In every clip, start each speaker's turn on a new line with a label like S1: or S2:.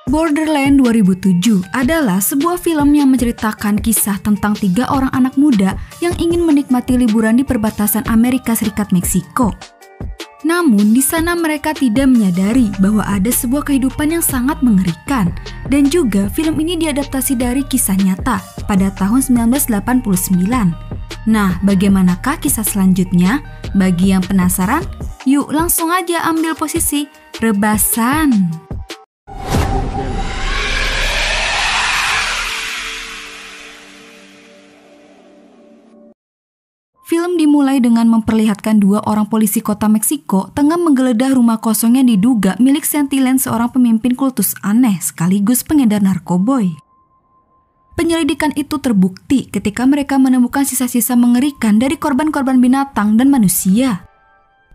S1: Borderland 2007 adalah sebuah film yang menceritakan kisah tentang 3 orang anak muda yang ingin menikmati liburan di perbatasan Amerika Serikat Meksiko. Namun di sana mereka tidak menyadari bahwa ada sebuah kehidupan yang sangat mengerikan. Dan juga film ini diadaptasi dari kisah nyata pada tahun 1989. Nah, bagaimanakah kisah selanjutnya? Bagi yang penasaran, yuk langsung aja ambil posisi rebasan. Film dimulai dengan memperlihatkan 2 orang polisi kota Meksiko tengah menggeledah rumah kosong yang diduga milik Santillan, seorang pemimpin kultus aneh sekaligus pengedar narkoboy. Penyelidikan itu terbukti ketika mereka menemukan sisa-sisa mengerikan dari korban-korban binatang dan manusia.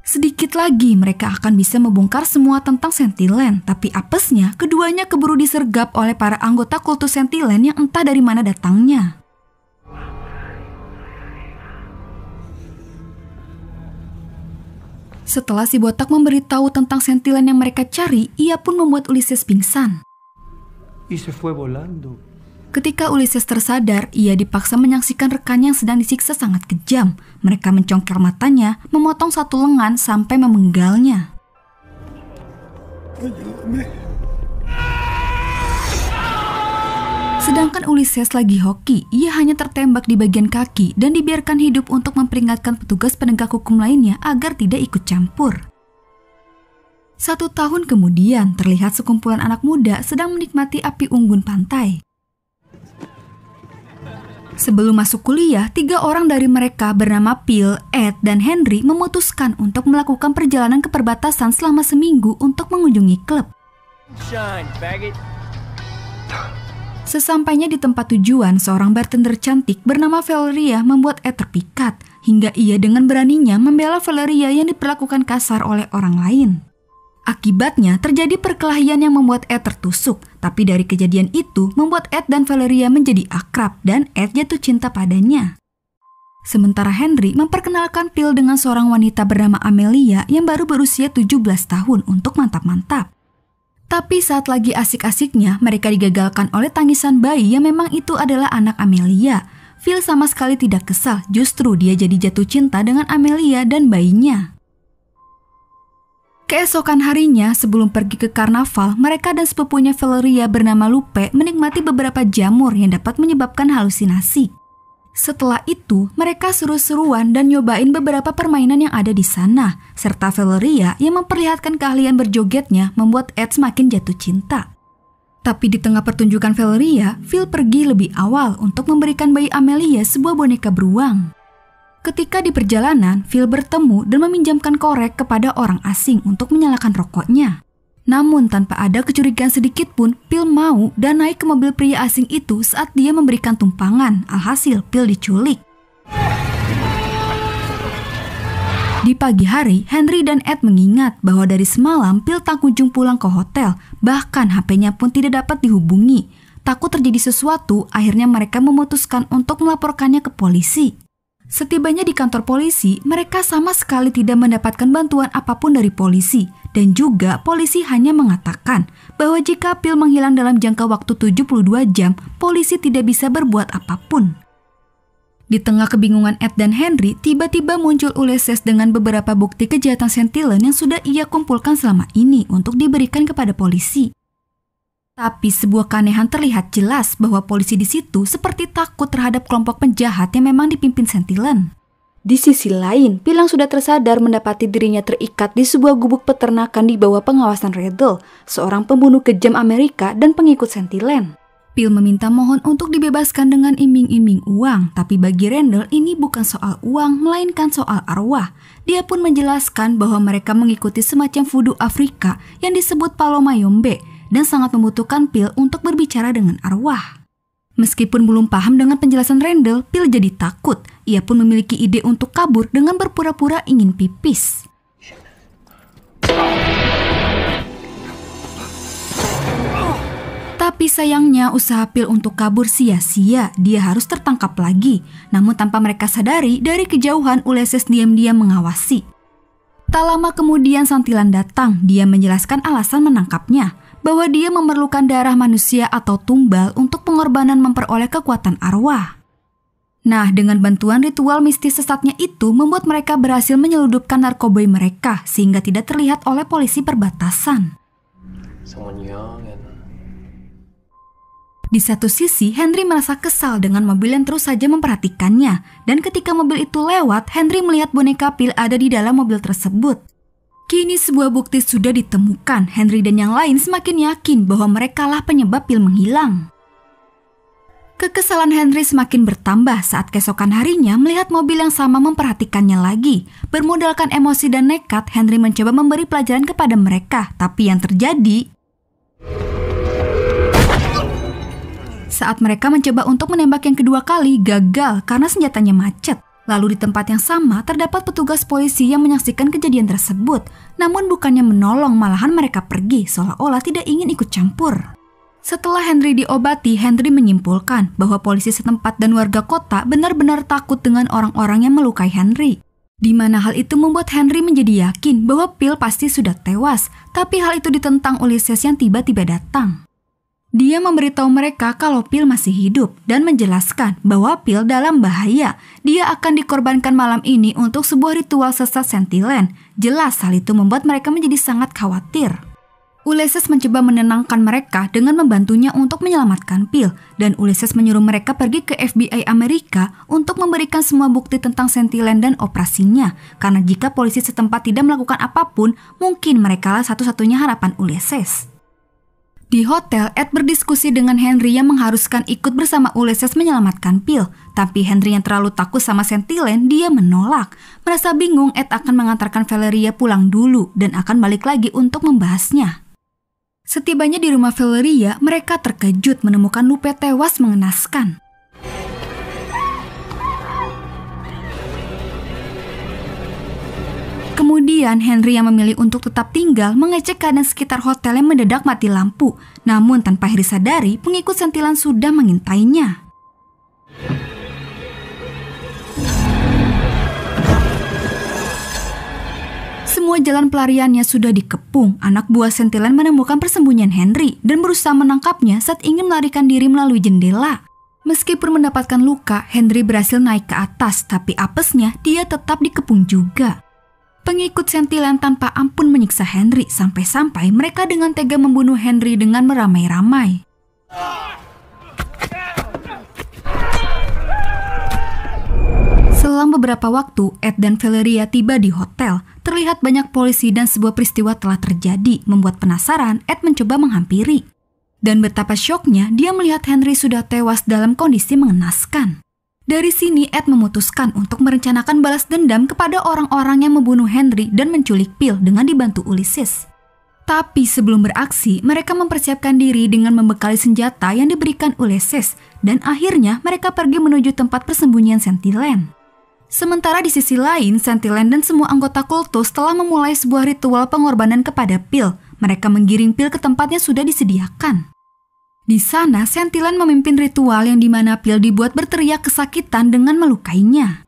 S1: Sedikit lagi mereka akan bisa membongkar semua tentang Santillan, tapi apesnya keduanya keburu disergap oleh para anggota kultus Santillan yang entah dari mana datangnya. Setelah si botak memberitahu tentang Santillan yang mereka cari, ia pun membuat Ulysses pingsan. Ketika Ulysses tersadar, ia dipaksa menyaksikan rekannya yang sedang disiksa sangat kejam. Mereka mencongkel matanya, memotong satu lengan sampai memenggalnya. Sedangkan Ulysses lagi hoki, ia hanya tertembak di bagian kaki dan dibiarkan hidup untuk memperingatkan petugas penegak hukum lainnya agar tidak ikut campur. 1 tahun kemudian, terlihat sekumpulan anak muda sedang menikmati api unggun pantai. Sebelum masuk kuliah, 3 orang dari mereka bernama Phil, Ed, dan Henry memutuskan untuk melakukan perjalanan ke perbatasan selama seminggu untuk mengunjungi klub. Sesampainya di tempat tujuan, seorang bartender cantik bernama Valeria membuat Ed terpikat, hingga ia dengan beraninya membela Valeria yang diperlakukan kasar oleh orang lain. Akibatnya terjadi perkelahian yang membuat Ed tertusuk, tapi dari kejadian itu membuat Ed dan Valeria menjadi akrab dan Ed jatuh cinta padanya. Sementara Henry memperkenalkan Phil dengan seorang wanita bernama Amelia yang baru berusia 17 tahun untuk mantap-mantap. Tapi saat lagi asik-asiknya, mereka digagalkan oleh tangisan bayi yang memang itu adalah anak Amelia. Phil sama sekali tidak kesal, justru dia jadi jatuh cinta dengan Amelia dan bayinya. Keesokan harinya, sebelum pergi ke karnaval, mereka dan sepupunya Valeria bernama Lupe menikmati beberapa jamur yang dapat menyebabkan halusinasi. Setelah itu, mereka seru-seruan dan nyobain beberapa permainan yang ada di sana, serta Valeria yang memperlihatkan keahlian berjogetnya membuat Ed semakin jatuh cinta. Tapi di tengah pertunjukan Valeria, Phil pergi lebih awal untuk memberikan bayi Amelia sebuah boneka beruang. Ketika di perjalanan, Phil bertemu dan meminjamkan korek kepada orang asing untuk menyalakan rokoknya. Namun tanpa ada kecurigaan sedikit pun, Phil mau dan naik ke mobil pria asing itu saat dia memberikan tumpangan. Alhasil, Phil diculik. Di pagi hari, Henry dan Ed mengingat bahwa dari semalam Phil tak kunjung pulang ke hotel. Bahkan HP-nya pun tidak dapat dihubungi. Takut terjadi sesuatu, akhirnya mereka memutuskan untuk melaporkannya ke polisi. Setibanya di kantor polisi, mereka sama sekali tidak mendapatkan bantuan apapun dari polisi. Dan juga polisi hanya mengatakan bahwa jika Phil menghilang dalam jangka waktu 72 jam, polisi tidak bisa berbuat apapun. Di tengah kebingungan Ed dan Henry, tiba-tiba muncul Ulysses dengan beberapa bukti kejahatan Santillan yang sudah ia kumpulkan selama ini untuk diberikan kepada polisi. Tapi sebuah keanehan terlihat jelas bahwa polisi di situ seperti takut terhadap kelompok penjahat yang memang dipimpin Santillan. Di sisi lain, Phil yang sudah tersadar mendapati dirinya terikat di sebuah gubuk peternakan di bawah pengawasan Randall, seorang pembunuh kejam Amerika dan pengikut Santillan. Phil meminta mohon untuk dibebaskan dengan iming-iming uang, tapi bagi Randall ini bukan soal uang, melainkan soal arwah. Dia pun menjelaskan bahwa mereka mengikuti semacam voodoo Afrika yang disebut Paloma Yombe dan sangat membutuhkan Phil untuk berbicara dengan arwah. Meskipun belum paham dengan penjelasan Randall, Phil jadi takut. Ia pun memiliki ide untuk kabur dengan berpura-pura ingin pipis. Tapi sayangnya usaha Pil untuk kabur sia-sia, dia harus tertangkap lagi. Namun tanpa mereka sadari, dari kejauhan Ulysses diam-diam mengawasi. Tak lama kemudian Santillan datang, dia menjelaskan alasan menangkapnya, bahwa dia memerlukan darah manusia atau tumbal untuk pengorbanan memperoleh kekuatan arwah. Nah, dengan bantuan ritual mistis sesatnya itu membuat mereka berhasil menyeludupkan narkoboy mereka sehingga tidak terlihat oleh polisi perbatasan. Di satu sisi, Henry merasa kesal dengan mobil yang terus saja memperhatikannya. Dan ketika mobil itu lewat, Henry melihat boneka Pil ada di dalam mobil tersebut. Kini sebuah bukti sudah ditemukan. Henry dan yang lain semakin yakin bahwa merekalah penyebab Pil menghilang. Kekesalan Henry semakin bertambah saat keesokan harinya melihat mobil yang sama memperhatikannya lagi. Bermodalkan emosi dan nekat, Henry mencoba memberi pelajaran kepada mereka. Tapi yang terjadi... Saat mereka mencoba untuk menembak yang kedua kali, gagal karena senjatanya macet. Lalu di tempat yang sama, terdapat petugas polisi yang menyaksikan kejadian tersebut. Namun bukannya menolong, malahan mereka pergi, seolah-olah tidak ingin ikut campur. Setelah Henry diobati, Henry menyimpulkan bahwa polisi setempat dan warga kota benar-benar takut dengan orang-orang yang melukai Henry. Di mana hal itu membuat Henry menjadi yakin bahwa Pil pasti sudah tewas, tapi hal itu ditentang Ulysses yang tiba-tiba datang. Dia memberitahu mereka kalau Pil masih hidup dan menjelaskan bahwa Pil dalam bahaya. Dia akan dikorbankan malam ini untuk sebuah ritual sesat Santillan. Jelas hal itu membuat mereka menjadi sangat khawatir. Ulysses mencoba menenangkan mereka dengan membantunya untuk menyelamatkan Pil. Dan Ulysses menyuruh mereka pergi ke FBI Amerika untuk memberikan semua bukti tentang Santillan dan operasinya. Karena jika polisi setempat tidak melakukan apapun, mungkin merekalah satu-satunya harapan Ulysses. Di hotel, Ed berdiskusi dengan Henry yang mengharuskan ikut bersama Ulysses menyelamatkan Pil. Tapi Henry yang terlalu takut sama Santillan, dia menolak. Merasa bingung, Ed akan mengantarkan Valeria pulang dulu dan akan balik lagi untuk membahasnya. Setibanya di rumah Valeria, mereka terkejut menemukan Lupe tewas mengenaskan. Kemudian Henry yang memilih untuk tetap tinggal mengecek keadaan sekitar hotel yang mendadak mati lampu. Namun tanpa Henry sadari, pengikut Santillan sudah mengintainya. Semua jalan pelariannya sudah dikepung. Anak buah Santillan menemukan persembunyian Henry dan berusaha menangkapnya saat ingin melarikan diri melalui jendela. Meskipun mendapatkan luka, Henry berhasil naik ke atas, tapi apesnya dia tetap dikepung juga. Pengikut Santillan tanpa ampun menyiksa Henry sampai-sampai mereka dengan tega membunuh Henry dengan meramai-ramai. Selang beberapa waktu, Ed dan Valeria tiba di hotel. Terlihat banyak polisi dan sebuah peristiwa telah terjadi, membuat penasaran. Ed mencoba menghampiri. Dan betapa syoknya dia melihat Henry sudah tewas dalam kondisi mengenaskan. Dari sini Ed memutuskan untuk merencanakan balas dendam kepada orang-orang yang membunuh Henry dan menculik Pil dengan dibantu Ulysses. Tapi sebelum beraksi, mereka mempersiapkan diri dengan membekali senjata yang diberikan Ulysses dan akhirnya mereka pergi menuju tempat persembunyian Santillan. Sementara di sisi lain, Santillan dan semua anggota kultus telah memulai sebuah ritual pengorbanan kepada Pil. Mereka menggiring Pil ke tempat yang sudah disediakan. Di sana, Santillan memimpin ritual yang dimana Pil dibuat berteriak kesakitan dengan melukainya.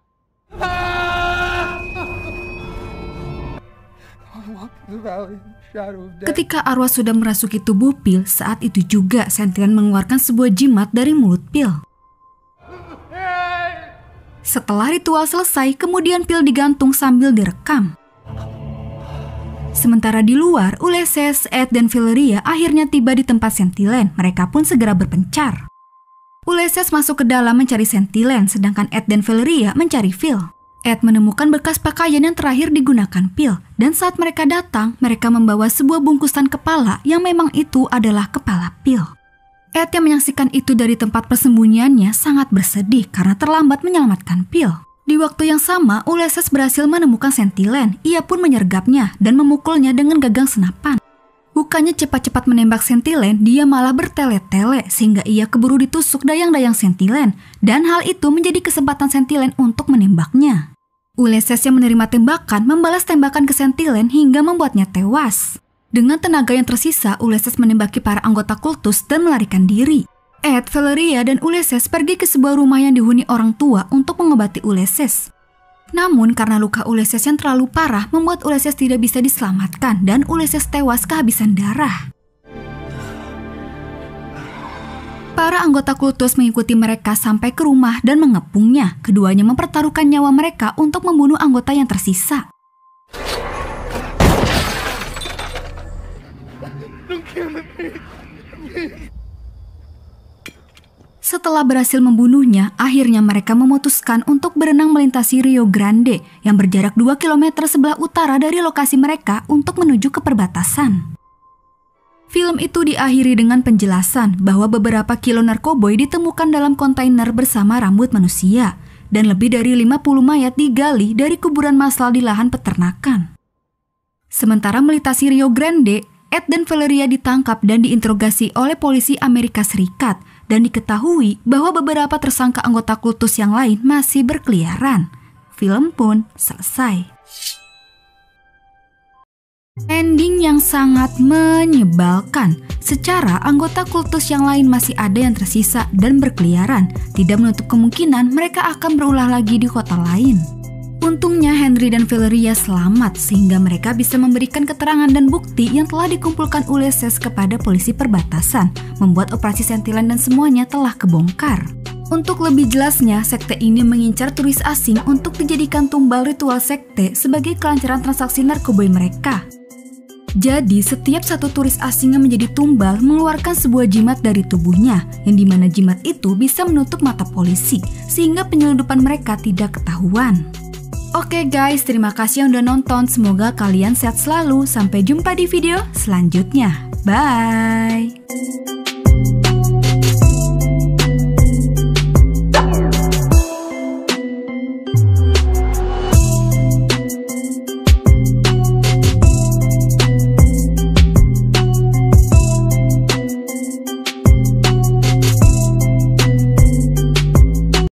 S1: Ketika arwah sudah merasuki tubuh Pil, saat itu juga Santillan mengeluarkan sebuah jimat dari mulut Pil. Setelah ritual selesai, kemudian Pil digantung sambil direkam. Sementara di luar, Ulysses, Ed, dan Valeria akhirnya tiba di tempat Santillan. Mereka pun segera berpencar. Ulysses masuk ke dalam mencari Santillan, sedangkan Ed dan Valeria mencari Phil. Ed menemukan bekas pakaian yang terakhir digunakan Phil, dan saat mereka datang, mereka membawa sebuah bungkusan kepala yang memang itu adalah kepala Phil. Ed yang menyaksikan itu dari tempat persembunyiannya sangat bersedih karena terlambat menyelamatkan Phil. Di waktu yang sama, Ulysses berhasil menemukan Santillan. Ia pun menyergapnya dan memukulnya dengan gagang senapan. Bukannya cepat-cepat menembak Santillan, dia malah bertele-tele sehingga ia keburu ditusuk dayang-dayang Santillan. Dan hal itu menjadi kesempatan Santillan untuk menembaknya. Ulysses yang menerima tembakan membalas tembakan ke Santillan hingga membuatnya tewas. Dengan tenaga yang tersisa, Ulysses menembaki para anggota kultus dan melarikan diri. Ed, Valeria, dan Ulysses pergi ke sebuah rumah yang dihuni orang tua untuk mengobati Ulysses. Namun karena luka Ulysses yang terlalu parah membuat Ulysses tidak bisa diselamatkan dan Ulysses tewas kehabisan darah. Para anggota kultus mengikuti mereka sampai ke rumah dan mengepungnya. Keduanya mempertaruhkan nyawa mereka untuk membunuh anggota yang tersisa. Setelah berhasil membunuhnya, akhirnya mereka memutuskan untuk berenang melintasi Rio Grande yang berjarak 2 km sebelah utara dari lokasi mereka untuk menuju ke perbatasan. Film itu diakhiri dengan penjelasan bahwa beberapa kilo narkoboy ditemukan dalam kontainer bersama rambut manusia dan lebih dari 50 mayat digali dari kuburan massal di lahan peternakan. Sementara melintasi Rio Grande, Ed dan Valeria ditangkap dan diinterogasi oleh polisi Amerika Serikat dan diketahui bahwa beberapa tersangka anggota kultus yang lain masih berkeliaran. Film pun selesai. Ending yang sangat menyebalkan. Secara anggota kultus yang lain masih ada yang tersisa dan berkeliaran, tidak menutup kemungkinan mereka akan berulah lagi di kota lain. Untungnya Henry dan Valeria selamat sehingga mereka bisa memberikan keterangan dan bukti yang telah dikumpulkan Ulysses kepada polisi perbatasan, membuat operasi sentilan dan semuanya telah kebongkar. Untuk lebih jelasnya, sekte ini mengincar turis asing untuk dijadikan tumbal ritual sekte sebagai kelancaran transaksi narkoba mereka. Jadi, setiap satu turis asing yang menjadi tumbal mengeluarkan sebuah jimat dari tubuhnya, yang dimana jimat itu bisa menutup mata polisi, sehingga penyelundupan mereka tidak ketahuan. Oke guys, terima kasih yang udah nonton. Semoga kalian sehat selalu. Sampai jumpa di video selanjutnya. Bye!